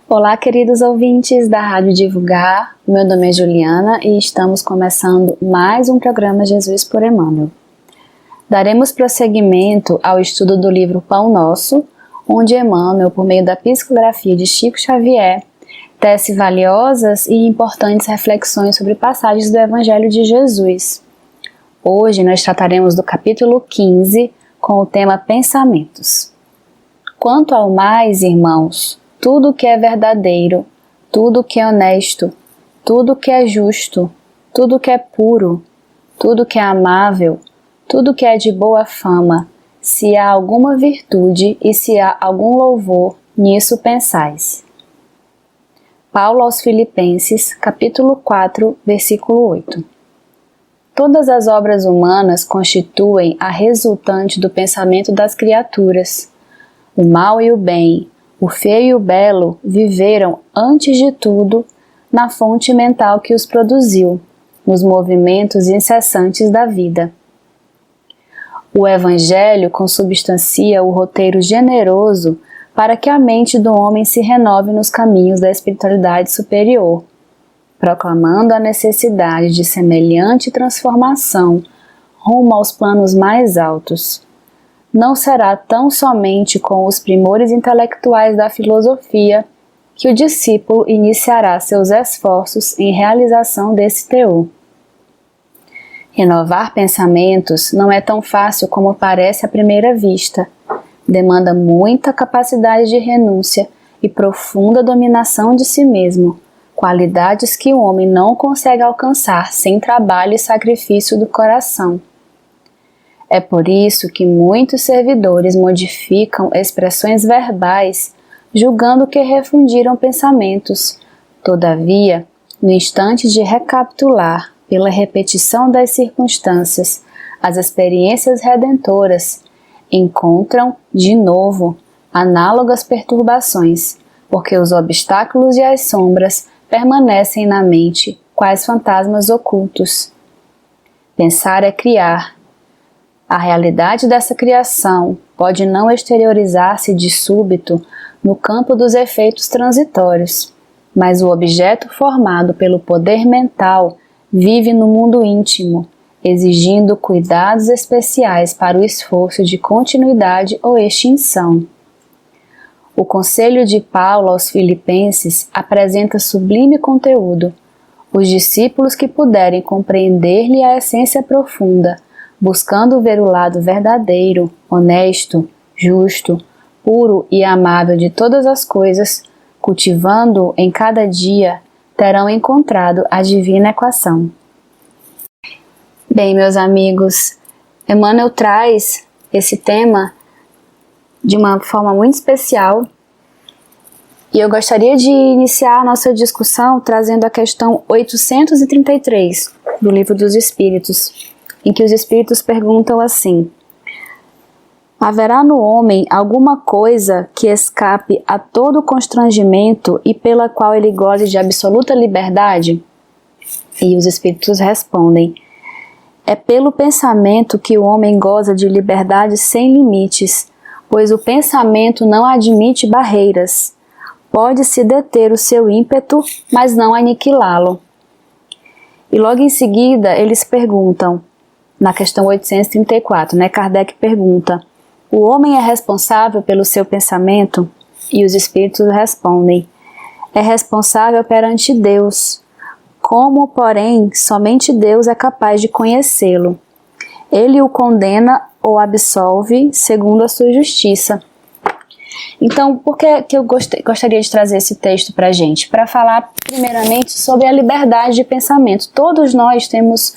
Olá, queridos ouvintes da Rádio Divulgar, meu nome é Juliana e estamos começando mais um programa Jesus por Emmanuel. Daremos prosseguimento ao estudo do livro Pão Nosso, onde Emmanuel, por meio da psicografia de Chico Xavier, tece valiosas e importantes reflexões sobre passagens do Evangelho de Jesus. Hoje nós trataremos do capítulo 15 com o tema Pensamentos. Quanto ao mais, irmãos, tudo que é verdadeiro, tudo que é honesto, tudo que é justo, tudo que é puro, tudo que é amável, tudo que é de boa fama, se há alguma virtude e se há algum louvor, nisso pensais. Paulo aos Filipenses, capítulo 4, versículo 8. Todas as obras humanas constituem a resultante do pensamento das criaturas. O mal e o bem, o feio e o belo viveram, antes de tudo, na fonte mental que os produziu, nos movimentos incessantes da vida. O Evangelho consubstancia o roteiro generoso para que a mente do homem se renove nos caminhos da espiritualidade superior, proclamando a necessidade de semelhante transformação rumo aos planos mais altos. Não será tão somente com os primores intelectuais da filosofia que o discípulo iniciará seus esforços em realização desse teor. Renovar pensamentos não é tão fácil como parece à primeira vista. Demanda muita capacidade de renúncia e profunda dominação de si mesmo, qualidades que o homem não consegue alcançar sem trabalho e sacrifício do coração. É por isso que muitos servidores modificam expressões verbais, julgando que refundiram pensamentos. Todavia, no instante de recapitular, pela repetição das circunstâncias, as experiências redentoras, encontram, de novo, análogas perturbações, porque os obstáculos e as sombras permanecem na mente, quais fantasmas ocultos. Pensar é criar. A realidade dessa criação pode não exteriorizar-se de súbito no campo dos efeitos transitórios, mas o objeto formado pelo poder mental vive no mundo íntimo, exigindo cuidados especiais para o esforço de continuidade ou extinção. O conselho de Paulo aos Filipenses apresenta sublime conteúdo. Os discípulos que puderem compreender-lhe a essência profunda, buscando ver o lado verdadeiro, honesto, justo, puro e amável de todas as coisas, cultivando-o em cada dia, terão encontrado a divina equação. Bem, meus amigos, Emmanuel traz esse tema de uma forma muito especial e eu gostaria de iniciar a nossa discussão trazendo a questão 833 do Livro dos Espíritos, em que os Espíritos perguntam assim: haverá no homem alguma coisa que escape a todo constrangimento e pela qual ele goze de absoluta liberdade? E os Espíritos respondem: é pelo pensamento que o homem goza de liberdade sem limites, pois o pensamento não admite barreiras. Pode-se deter o seu ímpeto, mas não aniquilá-lo. E logo em seguida eles perguntam, na questão 834, Kardec pergunta: o homem é responsável pelo seu pensamento? E os Espíritos respondem: é responsável perante Deus. Como, porém, somente Deus é capaz de conhecê-lo. Ele o condena ou absolve segundo a sua justiça. Então, por que eu gostaria de trazer esse texto para a gente? Para falar, primeiramente, sobre a liberdade de pensamento. Todos nós temos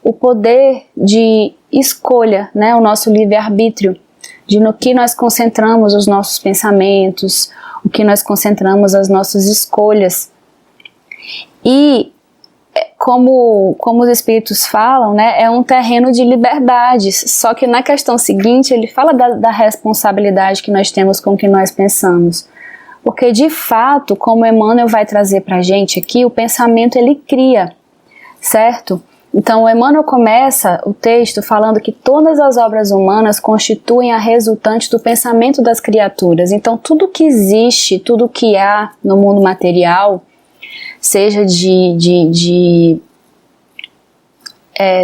o poder de escolha, o nosso livre-arbítrio, de no que nós concentramos os nossos pensamentos, o que nós concentramos as nossas escolhas. E, como os Espíritos falam, é um terreno de liberdades, só que na questão seguinte ele fala da responsabilidade que nós temos com o que nós pensamos. Porque, de fato, como Emmanuel vai trazer para a gente aqui, o pensamento ele cria, certo? Então, Emmanuel começa o texto falando que todas as obras humanas constituem a resultante do pensamento das criaturas. Então, tudo que existe, tudo que há no mundo material, seja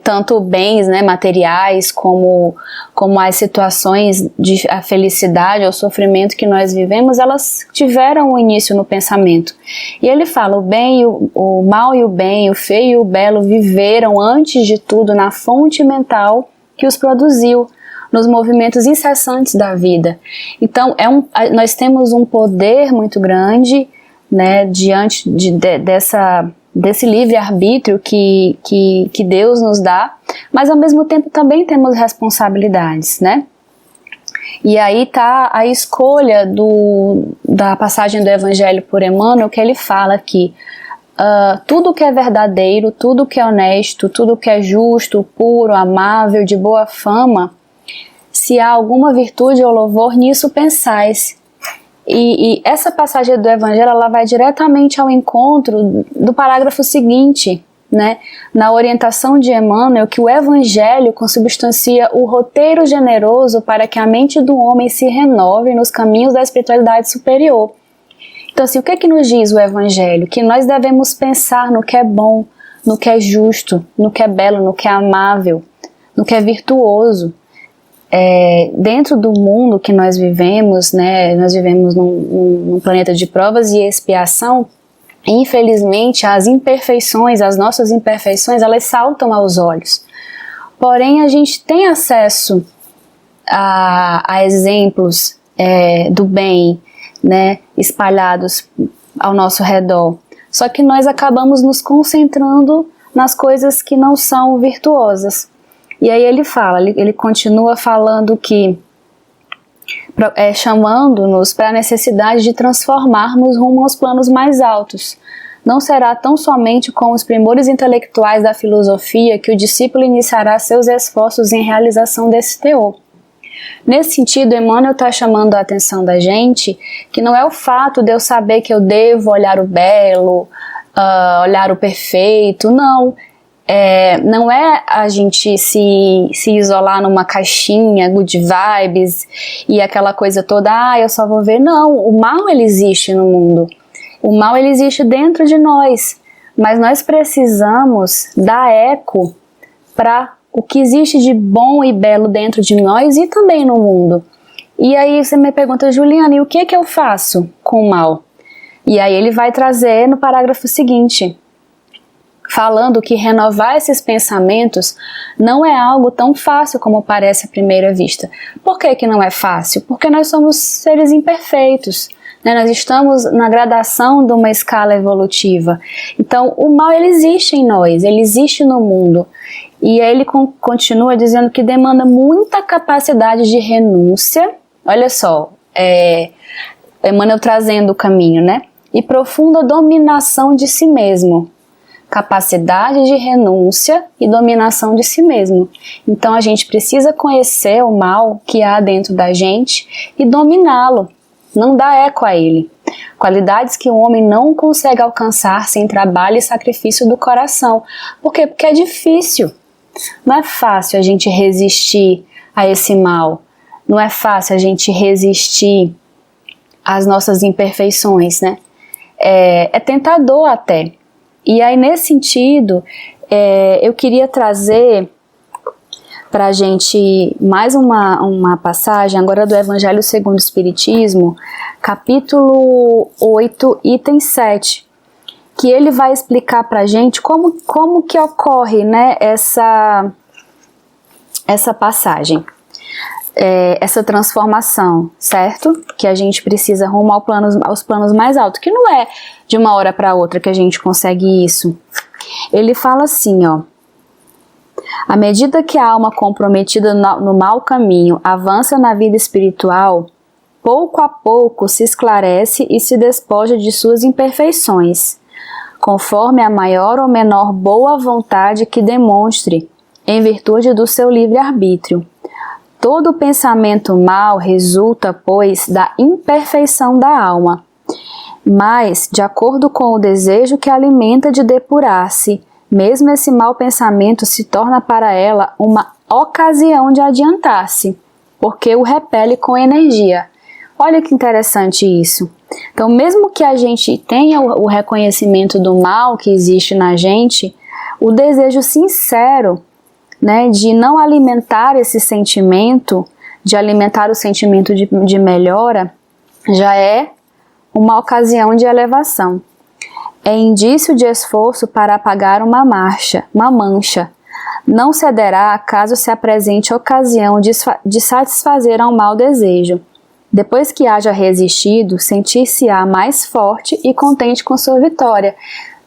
tanto bens, né, materiais, como as situações de a felicidade ou sofrimento que nós vivemos, elas tiveram um início no pensamento. E ele fala, o mal e o bem, o feio e o belo viveram antes de tudo na fonte mental que os produziu, nos movimentos incessantes da vida. Então, nós temos um poder muito grande, né, diante desse livre-arbítrio que Deus nos dá, mas ao mesmo tempo também temos responsabilidades, né? E aí está a escolha da passagem do Evangelho por Emmanuel, que ele fala que tudo que é verdadeiro, tudo que é honesto, tudo que é justo, puro, amável, de boa fama, se há alguma virtude ou louvor, nisso pensais. E essa passagem do Evangelho, ela vai diretamente ao encontro do parágrafo seguinte, né? Na orientação de Emmanuel, que o Evangelho consubstancia o roteiro generoso para que a mente do homem se renove nos caminhos da espiritualidade superior. Então, assim, o que é que nos diz o Evangelho? Que nós devemos pensar no que é bom, no que é justo, no que é belo, no que é amável, no que é virtuoso. Dentro do mundo que nós vivemos, né, nós vivemos num planeta de provas e expiação, infelizmente as imperfeições, as nossas imperfeições, elas saltam aos olhos. Porém, a gente tem acesso a exemplos do bem, né, espalhados ao nosso redor. Só que nós acabamos nos concentrando nas coisas que não são virtuosas. E aí ele continua falando que, chamando-nos para a necessidade de transformarmos rumo aos planos mais altos. Não será tão somente com os primores intelectuais da filosofia que o discípulo iniciará seus esforços em realização desse teor. Nesse sentido, Emmanuel está chamando a atenção da gente que não é o fato de eu saber que eu devo olhar o belo, olhar o perfeito, não. Não é a gente se isolar numa caixinha, good vibes e aquela coisa toda, eu só vou ver. Não, o mal ele existe no mundo, o mal ele existe dentro de nós, mas nós precisamos dar eco para o que existe de bom e belo dentro de nós e também no mundo. E aí você me pergunta, Juliana, e o que é que eu faço com o mal? E aí ele vai trazer no parágrafo seguinte, falando que renovar esses pensamentos não é algo tão fácil como parece à primeira vista. Por que não é fácil? Porque nós somos seres imperfeitos, né? Nós estamos na gradação de uma escala evolutiva. Então, o mal ele existe em nós, ele existe no mundo. E aí ele continua dizendo que demanda muita capacidade de renúncia. Olha só, Emmanuel trazendo o caminho, né? E profunda dominação de si mesmo. Capacidade de renúncia e dominação de si mesmo. Então a gente precisa conhecer o mal que há dentro da gente e dominá-lo, não dar eco a ele. Qualidades que o homem não consegue alcançar sem trabalho e sacrifício do coração. Por quê? Porque é difícil. Não é fácil a gente resistir a esse mal. Não é fácil a gente resistir às nossas imperfeições, né? É tentador até. E aí, nesse sentido, eu queria trazer para a gente mais uma passagem, agora do Evangelho segundo o Espiritismo, capítulo 8, item 7, que ele vai explicar para a gente como que ocorre, né, essa passagem, essa transformação, certo? Que a gente precisa rumo aos planos mais altos, que não é de uma hora para outra que a gente consegue isso. Ele fala assim, ó: à medida que a alma comprometida no mau caminho avança na vida espiritual, pouco a pouco se esclarece e se despoja de suas imperfeições, conforme a maior ou menor boa vontade que demonstre, em virtude do seu livre-arbítrio. Todo pensamento mau resulta, pois, da imperfeição da alma, mas, de acordo com o desejo que alimenta de depurar-se, Mesmo esse mau pensamento se torna para ela uma ocasião de adiantar-se, porque o repele com energia. Olha que interessante isso. Então, mesmo que a gente tenha o reconhecimento do mal que existe na gente, o desejo sincero, né, de não alimentar esse sentimento, de alimentar o sentimento de melhora, já é uma ocasião de elevação. É indício de esforço para apagar uma mancha. Não cederá caso se apresente ocasião de satisfazer a um mau desejo. Depois que haja resistido, sentir-se-á mais forte e contente com sua vitória.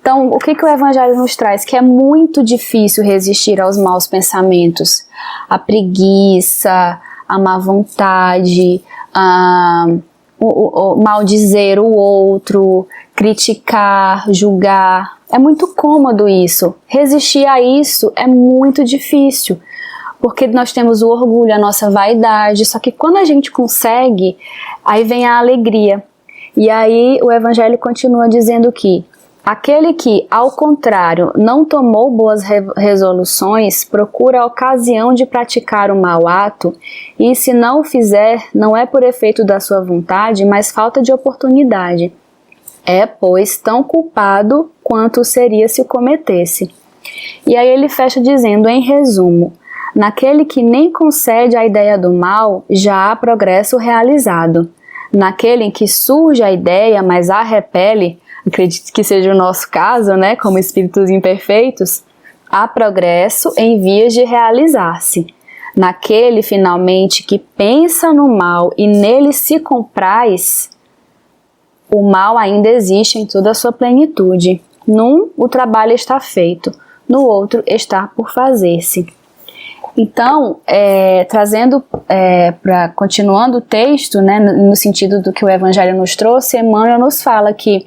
Então, o que o Evangelho nos traz? Que é muito difícil resistir aos maus pensamentos. A preguiça, a má vontade, o maldizer o outro, criticar, julgar. É muito cômodo isso. Resistir a isso é muito difícil, porque nós temos o orgulho, a nossa vaidade, só que quando a gente consegue, aí vem a alegria. E aí o Evangelho continua dizendo que aquele que, ao contrário, não tomou boas resoluções, procura a ocasião de praticar o mau ato, e se não o fizer, não é por efeito da sua vontade, mas falta de oportunidade. É, pois, tão culpado quanto seria se o cometesse. E aí ele fecha dizendo, em resumo, naquele que nem concede a ideia do mal, já há progresso realizado. Naquele em que surge a ideia, mas a repele, acredito que seja o nosso caso, né, como espíritos imperfeitos, há progresso em vias de realizar-se. Naquele, finalmente, que pensa no mal e nele se compraz, o mal ainda existe em toda a sua plenitude. Num, o trabalho está feito, no outro, está por fazer-se. Então, continuando o texto, né, no sentido do que o Evangelho nos trouxe, Emmanuel nos fala que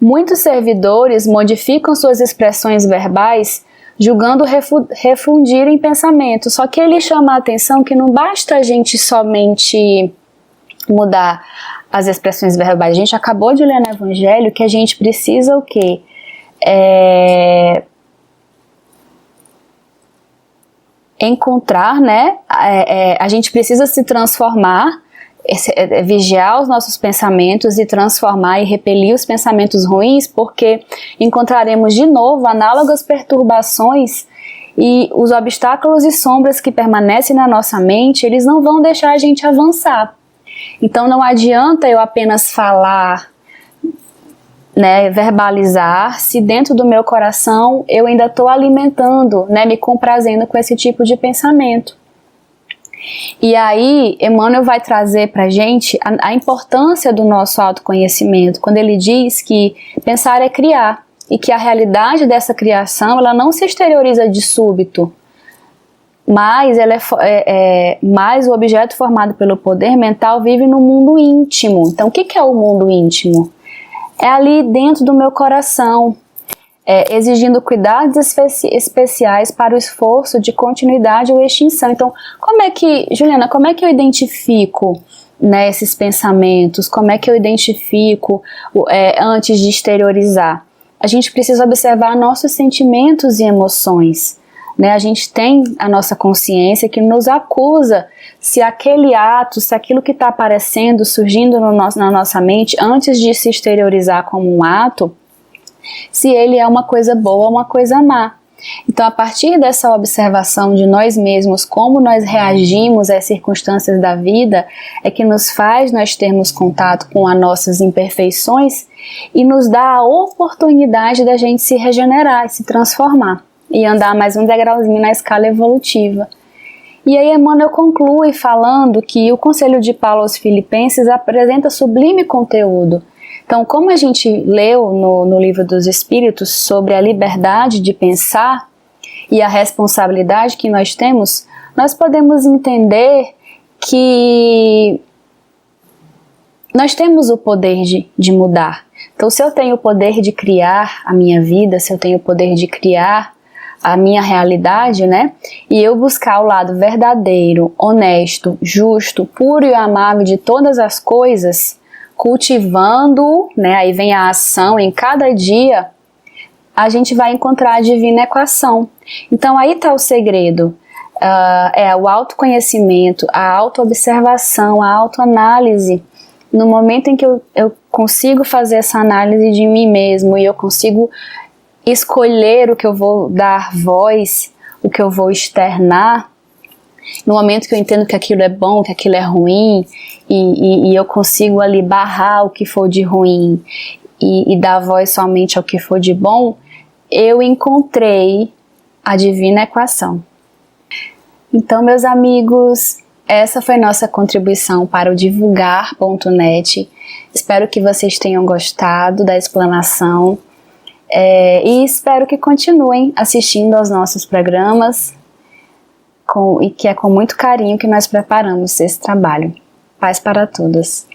muitos servidores modificam suas expressões verbais julgando refundir em pensamento. Só que ele chama a atenção que não basta a gente somente mudar as expressões verbais. A gente acabou de ler no Evangelho que a gente precisa o quê? Encontrar, né? A gente precisa se transformar, vigiar os nossos pensamentos e transformar e repelir os pensamentos ruins, porque encontraremos de novo análogas perturbações e os obstáculos e sombras que permanecem na nossa mente, eles não vão deixar a gente avançar. Então não adianta eu apenas falar, né, verbalizar, se dentro do meu coração eu ainda estou alimentando, né, me comprazendo com esse tipo de pensamento. E aí Emmanuel vai trazer para a gente a importância do nosso autoconhecimento, quando ele diz que pensar é criar, e que a realidade dessa criação ela não se exterioriza de súbito, mas, mas o objeto formado pelo poder mental vive no mundo íntimo. Então, o que é o mundo íntimo? É ali dentro do meu coração, exigindo cuidados especiais para o esforço de continuidade ou extinção. Então, Juliana, como é que eu identifico, né, esses pensamentos? Como é que eu identifico antes de exteriorizar? A gente precisa observar nossos sentimentos e emoções. Né, a gente tem a nossa consciência que nos acusa se aquele ato, se aquilo que está aparecendo, surgindo na nossa mente, antes de se exteriorizar como um ato, se ele é uma coisa boa ou uma coisa má. Então, a partir dessa observação de nós mesmos, como nós reagimos às circunstâncias da vida, é que nos faz nós termos contato com as nossas imperfeições e nos dá a oportunidade da gente se regenerar e se transformar e andar mais um degrauzinho na escala evolutiva. E aí Emmanuel conclui falando que o Conselho de Paulo aos Filipenses apresenta sublime conteúdo. Então, como a gente leu no Livro dos Espíritos sobre a liberdade de pensar e a responsabilidade que nós temos, nós podemos entender que nós temos o poder de mudar. Então, se eu tenho o poder de criar a minha vida, se eu tenho o poder de criar a minha realidade, né? E eu buscar o lado verdadeiro, honesto, justo, puro e amável de todas as coisas, cultivando, né? Aí vem a ação em cada dia, a gente vai encontrar a divina equação. Então aí está o segredo. É o autoconhecimento, a autoobservação, a autoanálise. No momento em que eu consigo fazer essa análise de mim mesmo e eu consigo escolher o que eu vou dar voz, o que eu vou externar, no momento que eu entendo que aquilo é bom, que aquilo é ruim, e eu consigo ali barrar o que for de ruim e dar voz somente ao que for de bom, eu encontrei a divina equação. Então, meus amigos, essa foi nossa contribuição para o divulgar.net. Espero que vocês tenham gostado da explanação e espero que continuem assistindo aos nossos programas e que é com muito carinho que nós preparamos esse trabalho. Paz para todos.